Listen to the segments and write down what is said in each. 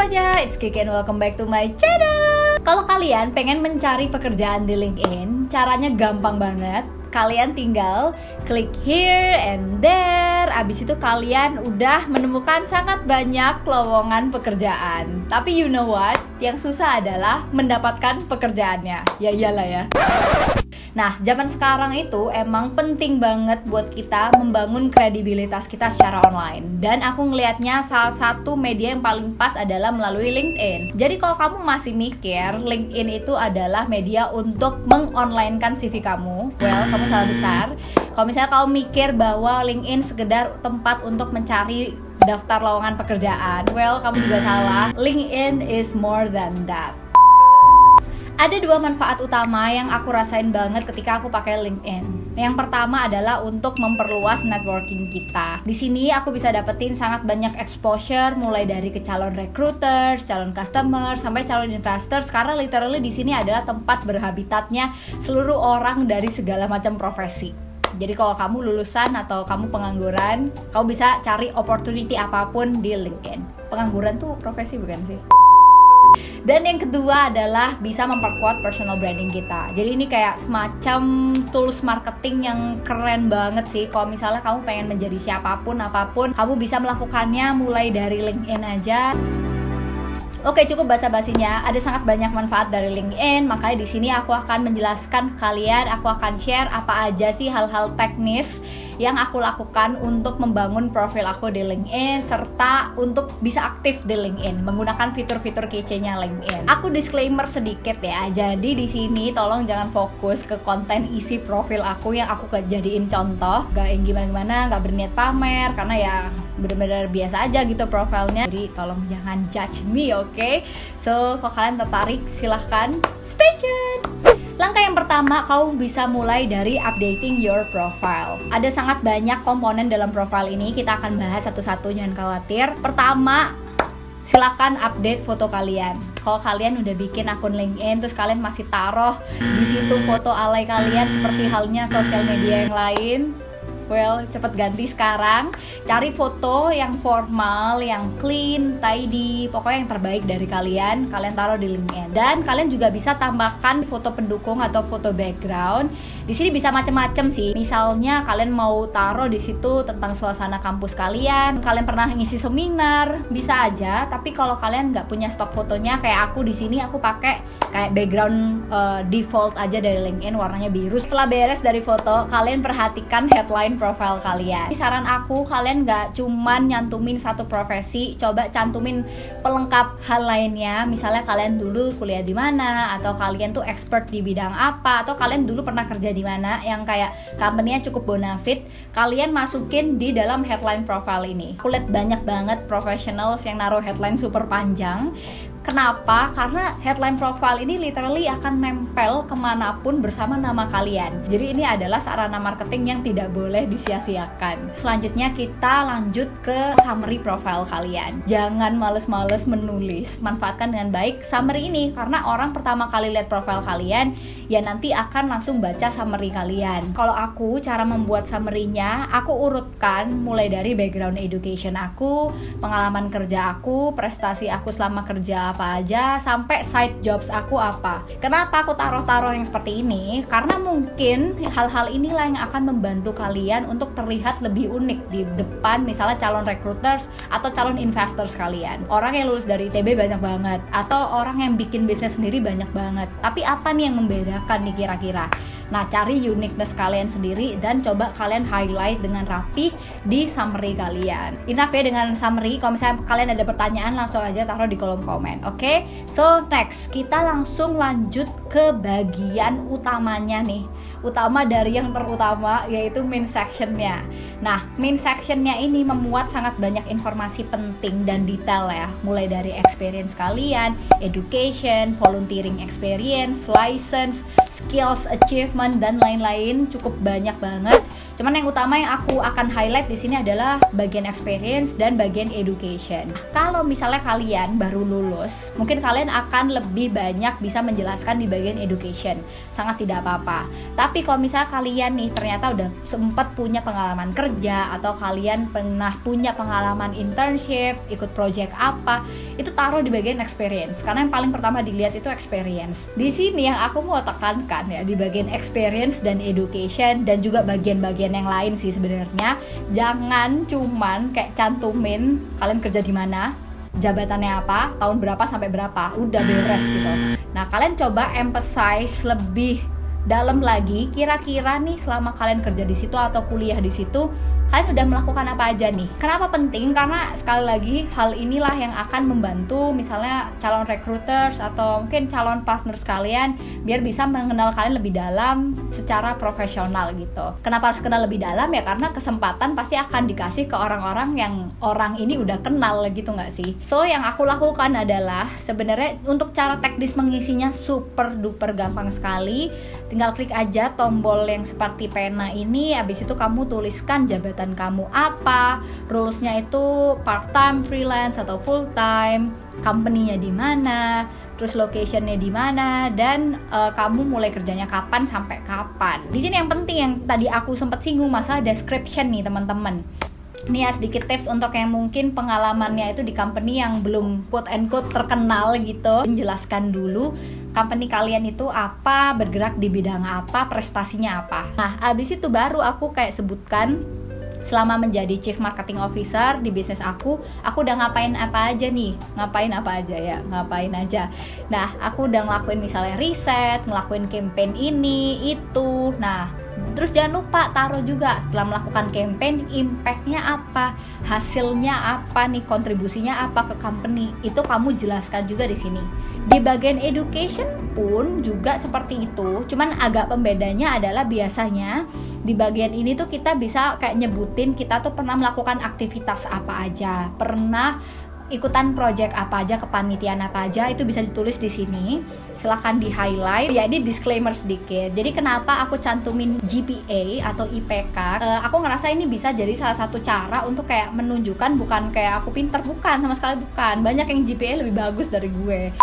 semuanya, it's Kiki and welcome back to my channel. Kalau kalian pengen mencari pekerjaan di LinkedIn, caranya gampang banget. Kalian tinggal klik here and there. Abis itu kalian udah menemukan sangat banyak lowongan pekerjaan. Tapi you know what? Yang susah adalah mendapatkan pekerjaannya. Ya iyalah ya. Nah, zaman sekarang itu emang penting banget buat kita membangun kredibilitas kita secara online. Dan aku ngelihatnya salah satu media yang paling pas adalah melalui LinkedIn. Jadi kalau kamu masih mikir LinkedIn itu adalah media untuk mengonlinekan CV kamu, well, kamu salah besar. Kalau misalnya kamu mikir bahwa LinkedIn sekedar tempat untuk mencari daftar lowongan pekerjaan, well, kamu juga salah. LinkedIn is more than that. Ada dua manfaat utama yang aku rasain banget ketika aku pakai LinkedIn. Yang pertama adalah untuk memperluas networking kita. Di sini aku bisa dapetin sangat banyak exposure, mulai dari ke calon recruiters, calon customer, sampai calon investors. Karena literally di sini adalah tempat berhabitatnya seluruh orang dari segala macam profesi. Jadi kalau kamu lulusan atau kamu pengangguran, kamu bisa cari opportunity apapun di LinkedIn. Pengangguran tuh profesi bukan sih? Dan yang kedua adalah bisa memperkuat personal branding kita. Jadi ini kayak semacam tools marketing yang keren banget sih. Kalau misalnya kamu pengen menjadi siapapun, apapun, kamu bisa melakukannya mulai dari LinkedIn aja. Oke, cukup basa-basinya. Ada sangat banyak manfaat dari LinkedIn, makanya di sini aku akan menjelaskan ke kalian, aku akan share apa aja sih hal-hal teknis yang aku lakukan untuk membangun profil aku di LinkedIn serta untuk bisa aktif di LinkedIn menggunakan fitur-fitur kece-nya LinkedIn. Aku disclaimer sedikit ya. Jadi di sini tolong jangan fokus ke konten isi profil aku yang aku jadiin contoh, gak yang gimana-gimana, gak berniat pamer karena ya bener-bener biasa aja gitu profilnya. Jadi tolong jangan judge me, oke? So, kalau kalian tertarik silahkan stay tune. Langkah yang pertama, kamu bisa mulai dari updating your profile. Ada sangat banyak komponen dalam profile ini, kita akan bahas satu-satu, jangan khawatir. Pertama, silahkan update foto kalian. Kalau kalian udah bikin akun LinkedIn, terus kalian masih taruh di situ foto alay kalian seperti halnya sosial media yang lain, well, cepet ganti sekarang. Cari foto yang formal, yang clean, tidy, pokoknya yang terbaik dari kalian taruh di LinkedIn. Dan kalian juga bisa tambahkan foto pendukung atau foto background. Di sini bisa macam-macam sih. Misalnya kalian mau taruh di situ tentang suasana kampus kalian pernah ngisi seminar, bisa aja. Tapi kalau kalian nggak punya stok fotonya, kayak aku di sini aku pakai kayak background default aja dari LinkedIn, warnanya biru. Setelah beres dari foto, kalian perhatikan headline profile kalian. Saran aku, kalian nggak cuman nyantumin satu profesi, coba cantumin pelengkap hal lainnya. Misalnya kalian dulu kuliah di mana, atau kalian tuh expert di bidang apa, atau kalian dulu pernah kerja di mana yang kayak company-nya cukup bonafit. Kalian masukin di dalam headline profile ini. Aku lihat banyak banget professionals yang naruh headline super panjang. Kenapa? Karena headline profile ini literally akan nempel kemanapun bersama nama kalian. Jadi ini adalah sarana marketing yang tidak boleh disia-siakan. Selanjutnya kita lanjut ke summary profile kalian. Jangan males-males menulis. Manfaatkan dengan baik summary ini, karena orang pertama kali lihat profile kalian ya nanti akan langsung baca summary kalian. Kalau aku, cara membuat summary-nya, aku urutkan mulai dari background education aku, pengalaman kerja aku, prestasi aku selama kerja apa aja, sampai side jobs aku apa. Kenapa aku taruh-taruh yang seperti ini? Karena mungkin hal-hal inilah yang akan membantu kalian untuk terlihat lebih unik di depan misalnya calon recruiters atau calon investors kalian. Orang yang lulus dari ITB banyak banget, atau orang yang bikin bisnis sendiri banyak banget. Tapi apa nih yang membedakan nih kira-kira? Nah, cari uniqueness kalian sendiri dan coba kalian highlight dengan rapi di summary kalian. Enough ya dengan summary. Kalau misalnya kalian ada pertanyaan, langsung aja taruh di kolom komen. Oke? So, next kita langsung lanjut ke bagian utamanya nih. Utama dari yang terutama, yaitu main sectionnya. Nah, main sectionnya ini memuat sangat banyak informasi penting dan detail ya. Mulai dari experience kalian, education, volunteering experience, license, skills, achievement, dan lain-lain. Cukup banyak banget. Cuman yang utama yang aku akan highlight di sini adalah bagian experience dan bagian education. Kalau misalnya kalian baru lulus, mungkin kalian akan lebih banyak bisa menjelaskan di bagian education. Sangat tidak apa-apa. Tapi kalau misalnya kalian nih ternyata udah sempat punya pengalaman kerja, atau kalian pernah punya pengalaman internship, ikut project apa, itu taruh di bagian experience. Karena yang paling pertama dilihat itu experience. Di sini yang aku mau tekankan ya, di bagian experience dan education, dan juga bagian-bagian yang lain sih sebenarnya. Jangan cuman kayak cantumin kalian kerja di mana, jabatannya apa, tahun berapa sampai berapa, udah beres gitu. Nah, kalian coba emphasize lebih dalam lagi, kira-kira nih selama kalian kerja di situ atau kuliah di situ, kalian udah melakukan apa aja nih. Kenapa penting? Karena sekali lagi hal inilah yang akan membantu misalnya calon recruiters atau mungkin calon partners kalian biar bisa mengenal kalian lebih dalam secara profesional gitu. Kenapa harus kenal lebih dalam ya? Karena kesempatan pasti akan dikasih ke orang-orang yang orang ini udah kenal gitu nggak sih? So yang aku lakukan adalah sebenarnya untuk cara teknis mengisinya super duper gampang sekali. Tinggal klik aja tombol yang seperti pena ini, habis itu kamu tuliskan jabatan kamu apa, rules-nya itu part-time, freelance, atau full-time, company-nya di mana, terus location-nya di mana, dan kamu mulai kerjanya kapan sampai kapan. Di sini yang penting yang tadi aku sempat singgung masalah description nih teman-teman. Nih ya sedikit tips untuk yang mungkin pengalamannya itu di company yang belum quote and quote terkenal gitu. Menjelaskan dulu company kalian itu apa, bergerak di bidang apa, prestasinya apa. Nah, abis itu baru aku kayak sebutkan selama menjadi Chief Marketing Officer di bisnis aku udah ngapain apa aja nih. Ngapain aja. Nah, aku udah ngelakuin misalnya riset, ngelakuin campaign ini, itu. Nah, terus jangan lupa taruh juga setelah melakukan campaign, impact-nya apa, hasilnya apa nih, kontribusinya apa ke company. Itu kamu jelaskan juga di sini. Di bagian education pun juga seperti itu. Cuman agak pembedanya adalah biasanya di bagian ini tuh kita bisa kayak nyebutin kita tuh pernah melakukan aktivitas apa aja, pernah ikutan project apa aja, kepanitiaan apa aja, itu bisa ditulis di sini. Silahkan di highlight. Ya, ini disclaimer sedikit. Jadi kenapa aku cantumin GPA atau IPK? Aku ngerasa ini bisa jadi salah satu cara untuk kayak menunjukkan bukan kayak aku pinter, bukan, sama sekali bukan. Banyak yang GPA lebih bagus dari gue.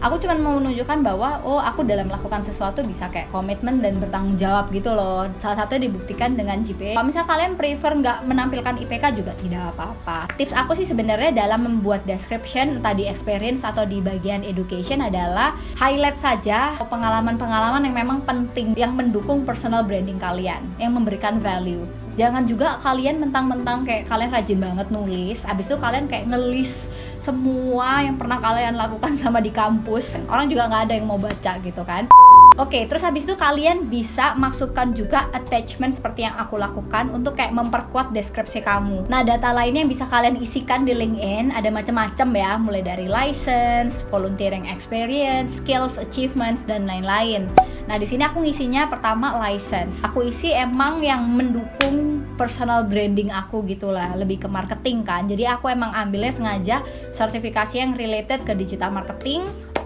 Aku cuma mau menunjukkan bahwa aku dalam melakukan sesuatu bisa kayak komitmen dan bertanggung jawab gitu loh. Salah satunya dibuktikan dengan GPA. Kalau misalnya kalian prefer nggak menampilkan IPK juga tidak apa-apa. Tips aku sih sebenarnya dalam membuat description, entah di experience atau di bagian education, adalah highlight saja pengalaman-pengalaman yang memang penting, yang mendukung personal branding kalian, yang memberikan value. Jangan juga kalian mentang-mentang kayak kalian rajin banget nulis, abis itu kalian kayak ngelis semua yang pernah kalian lakukan sama di kampus. Orang juga nggak ada yang mau baca gitu kan. Oke, terus habis itu kalian bisa masukkan juga attachment seperti yang aku lakukan untuk kayak memperkuat deskripsi kamu. Nah, data lainnya yang bisa kalian isikan di LinkedIn ada macam-macam ya, mulai dari license, volunteering experience, skills, achievements, dan lain-lain. Nah, di sini aku ngisinya pertama license. Aku isi emang yang mendukung personal branding aku gitulah, lebih ke marketing kan. Jadi aku emang ambilnya sengaja sertifikasi yang related ke digital marketing.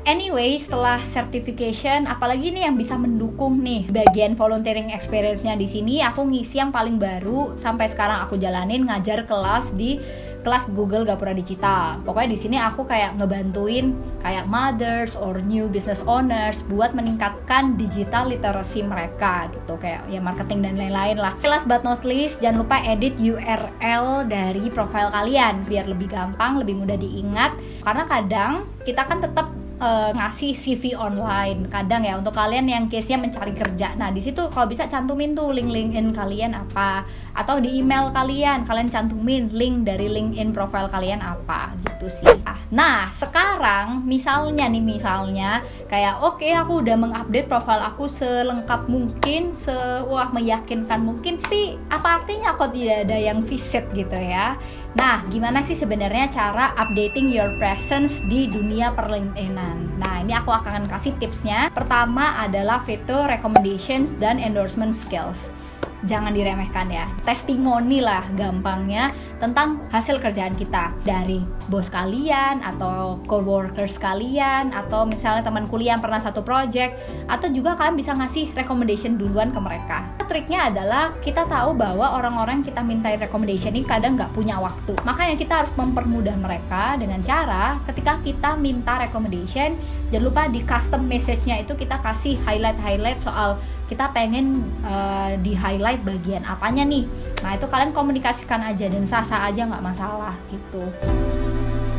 Anyway, setelah certification, apalagi nih yang bisa mendukung nih bagian volunteering experience-nya di sini, aku ngisi yang paling baru sampai sekarang aku jalanin, ngajar kelas di kelas Google Gapura Digital. Pokoknya di sini aku kayak ngebantuin kayak mothers or new business owners buat meningkatkan digital literacy mereka gitu, kayak ya marketing dan lain-lain lah. Last but not least, jangan lupa edit URL dari profile kalian biar lebih gampang, lebih mudah diingat. Karena kadang kita kan tetap ngasih CV online kadang ya untuk kalian yang case-nya mencari kerja. Nah, di situ kalau bisa cantumin tuh link LinkedIn kalian apa, atau di email kalian cantumin link dari LinkedIn profile kalian apa gitu sih. Nah, sekarang misalnya kayak oke, aku udah mengupdate profile aku selengkap mungkin, meyakinkan mungkin, tapi apa artinya kok tidak ada yang visit gitu ya. Nah, gimana sih sebenarnya cara updating your presence di dunia per-LinkedIn-an? Nah, ini aku akan kasih tipsnya. Pertama adalah fitur recommendations dan endorsement skills. Jangan diremehkan ya. Testimoni lah gampangnya tentang hasil kerjaan kita dari bos kalian atau coworkers kalian, atau misalnya teman kuliah yang pernah satu project, atau juga kalian bisa ngasih recommendation duluan ke mereka. triknya adalah kita tahu bahwa orang-orang kita minta recommendation ini kadang nggak punya waktu. Makanya kita harus mempermudah mereka dengan cara ketika kita minta recommendation, jangan lupa di custom message-nya itu kita kasih highlight soal kita pengen di highlight bagian apanya nih. Nah itu kalian komunikasikan aja dan sah-sah aja, nggak masalah gitu.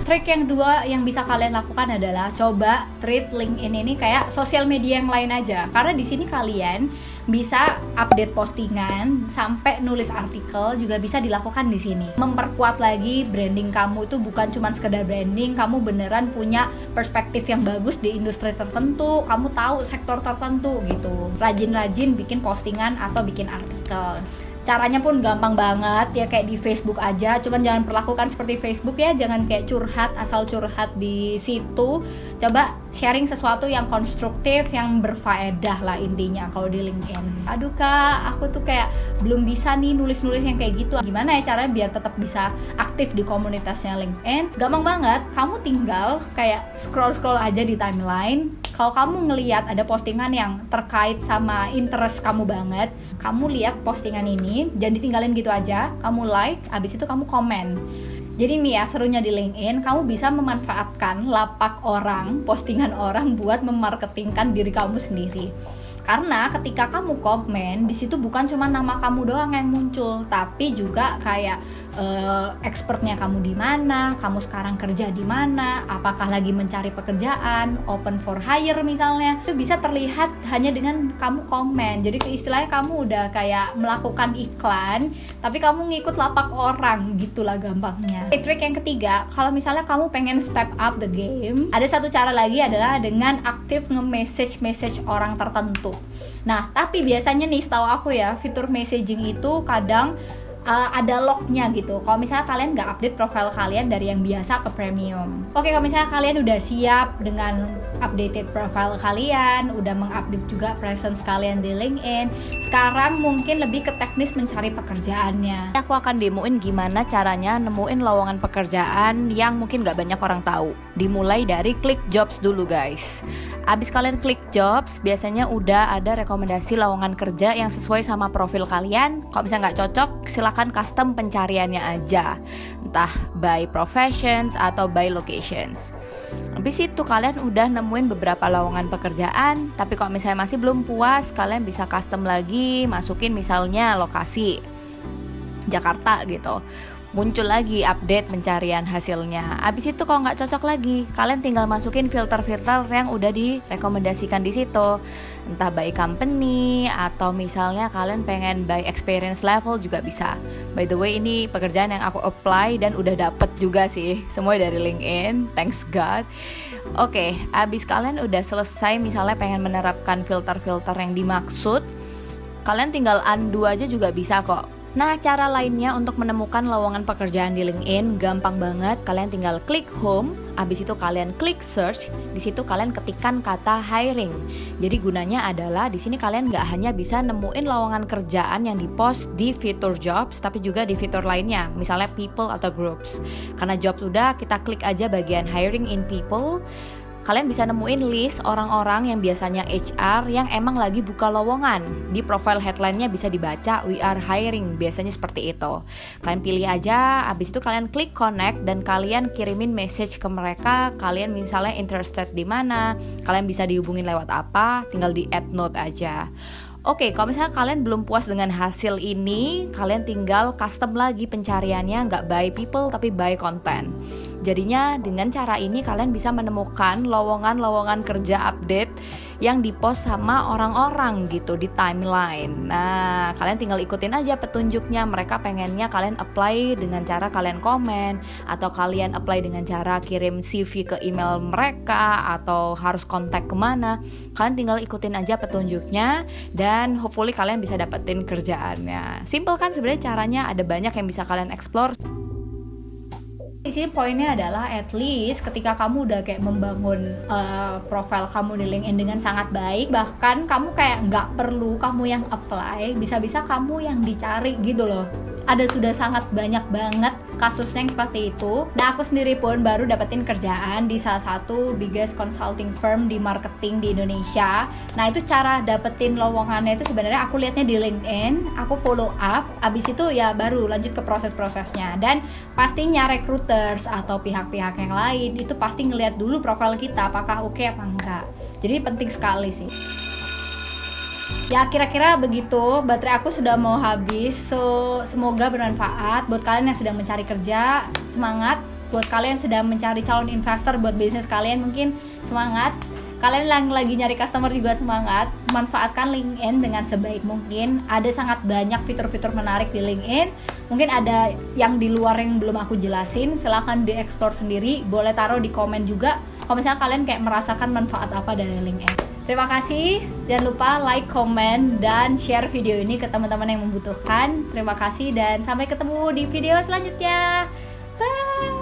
Trik yang kedua yang bisa kalian lakukan adalah coba treat LinkedIn ini kayak sosial media yang lain aja. Karena di sini kalian bisa update postingan sampai nulis artikel juga bisa dilakukan di sini. Memperkuat lagi branding kamu itu bukan cuma sekedar branding, kamu beneran punya perspektif yang bagus di industri tertentu, kamu tahu sektor tertentu gitu. Rajin-rajin bikin postingan atau bikin artikel. Caranya pun gampang banget ya, kayak di Facebook aja, cuman jangan perlakukan seperti Facebook ya, jangan kayak curhat, asal curhat di situ. Coba sharing sesuatu yang konstruktif, yang berfaedah lah intinya kalau di LinkedIn. Aduh kak, aku tuh kayak belum bisa nih nulis-nulis yang kayak gitu. Gimana ya caranya biar tetap bisa aktif di komunitasnya LinkedIn? Gampang banget, kamu tinggal kayak scroll-scroll aja di timeline. Kalau kamu ngelihat ada postingan yang terkait sama interest kamu banget, kamu lihat postingan ini, jangan ditinggalin gitu aja, kamu like, abis itu kamu komen. Jadi nih ya, serunya di LinkedIn, kamu bisa memanfaatkan lapak orang, postingan orang buat memarketingkan diri kamu sendiri. Karena ketika kamu komen, di situ bukan cuma nama kamu doang yang muncul, tapi juga kayak expertnya kamu di mana, kamu sekarang kerja di mana, apakah lagi mencari pekerjaan, open for hire misalnya. Itu bisa terlihat hanya dengan kamu komen. Jadi istilahnya kamu udah kayak melakukan iklan, tapi kamu ngikut lapak orang, gitulah gampangnya. Trik yang ketiga, kalau misalnya kamu pengen step up the game, ada satu cara lagi adalah dengan aktif nge-message orang tertentu. Nah, tapi biasanya nih setahu aku ya, fitur messaging itu kadang ada lognya gitu. Kalau misalnya kalian nggak update profile kalian dari yang biasa ke premium. Oke, kalau misalnya kalian udah siap dengan updated profile kalian, udah mengupdate juga presence kalian di LinkedIn, sekarang mungkin lebih ke teknis mencari pekerjaannya. Aku akan demoin gimana caranya nemuin lowongan pekerjaan yang mungkin nggak banyak orang tahu. Dimulai dari klik jobs dulu guys. Abis kalian klik jobs, biasanya udah ada rekomendasi lowongan kerja yang sesuai sama profil kalian. Kalau misalnya nggak cocok, silakan custom pencariannya aja, entah by professions atau by locations. Habis itu kalian udah nemuin beberapa lowongan pekerjaan, tapi kalau misalnya masih belum puas, kalian bisa custom lagi, masukin misalnya lokasi Jakarta gitu. Muncul lagi update pencarian hasilnya. Abis itu kalau nggak cocok lagi, kalian tinggal masukin filter-filter yang udah direkomendasikan di situ, entah by company atau misalnya kalian pengen by experience level juga bisa. By the way, ini pekerjaan yang aku apply dan udah dapet juga sih, semua dari LinkedIn, thanks God. Oke, abis kalian udah selesai misalnya pengen menerapkan filter-filter yang dimaksud, kalian tinggal undo aja juga bisa kok. Nah, cara lainnya untuk menemukan lowongan pekerjaan di LinkedIn gampang banget. Kalian tinggal klik home, habis itu kalian klik search. Di situ kalian ketikkan kata hiring. Jadi gunanya adalah di sini kalian nggak hanya bisa nemuin lowongan kerjaan yang dipost di fitur jobs, tapi juga di fitur lainnya, misalnya people atau groups. Karena jobs udah, kita klik aja bagian hiring in people. Kalian bisa nemuin list orang-orang yang biasanya HR yang emang lagi buka lowongan. Di profile headline-nya bisa dibaca we are hiring, biasanya seperti itu. Kalian pilih aja, habis itu kalian klik connect dan kalian kirimin message ke mereka. Kalian misalnya interested di mana, kalian bisa dihubungin lewat apa, tinggal di add note aja. Oke, kalau misalnya kalian belum puas dengan hasil ini, kalian tinggal custom lagi pencariannya, nggak by people tapi by content. Jadinya dengan cara ini kalian bisa menemukan lowongan-lowongan kerja update yang dipost sama orang-orang gitu di timeline. Nah, kalian tinggal ikutin aja petunjuknya. Mereka pengennya kalian apply dengan cara kalian komen, atau kalian apply dengan cara kirim CV ke email mereka, atau harus kontak kemana. Kalian tinggal ikutin aja petunjuknya dan hopefully kalian bisa dapetin kerjaannya. Simple kan sebenarnya caranya, ada banyak yang bisa kalian explore. Di sini poinnya adalah at least ketika kamu udah kayak membangun profile kamu di LinkedIn dengan sangat baik, bahkan kamu kayak nggak perlu kamu yang apply, bisa-bisa kamu yang dicari gitu loh. sudah sangat banyak banget kasusnya yang seperti itu. Nah, aku sendiri pun baru dapetin kerjaan di salah satu biggest consulting firm di marketing di Indonesia. Nah, itu cara dapetin lowongannya itu sebenarnya aku lihatnya di LinkedIn, aku follow up, abis itu ya baru lanjut ke proses-prosesnya. Dan pastinya recruiters atau pihak-pihak yang lain itu pasti ngeliat dulu profil kita apakah oke apa enggak. Jadi penting sekali sih. Ya kira-kira begitu, baterai aku sudah mau habis, so semoga bermanfaat buat kalian yang sedang mencari kerja, semangat. Buat kalian yang sedang mencari calon investor buat bisnis kalian, mungkin semangat. Kalian yang lagi nyari customer juga semangat. Manfaatkan LinkedIn dengan sebaik mungkin. Ada sangat banyak fitur-fitur menarik di LinkedIn. Mungkin ada yang di luar yang belum aku jelasin, silahkan dieksplor sendiri. Boleh taruh di komen juga kalau misalnya kalian kayak merasakan manfaat apa dari LinkedIn. Terima kasih, jangan lupa like, komen, dan share video ini ke teman-teman yang membutuhkan. Terima kasih dan sampai ketemu di video selanjutnya. Bye!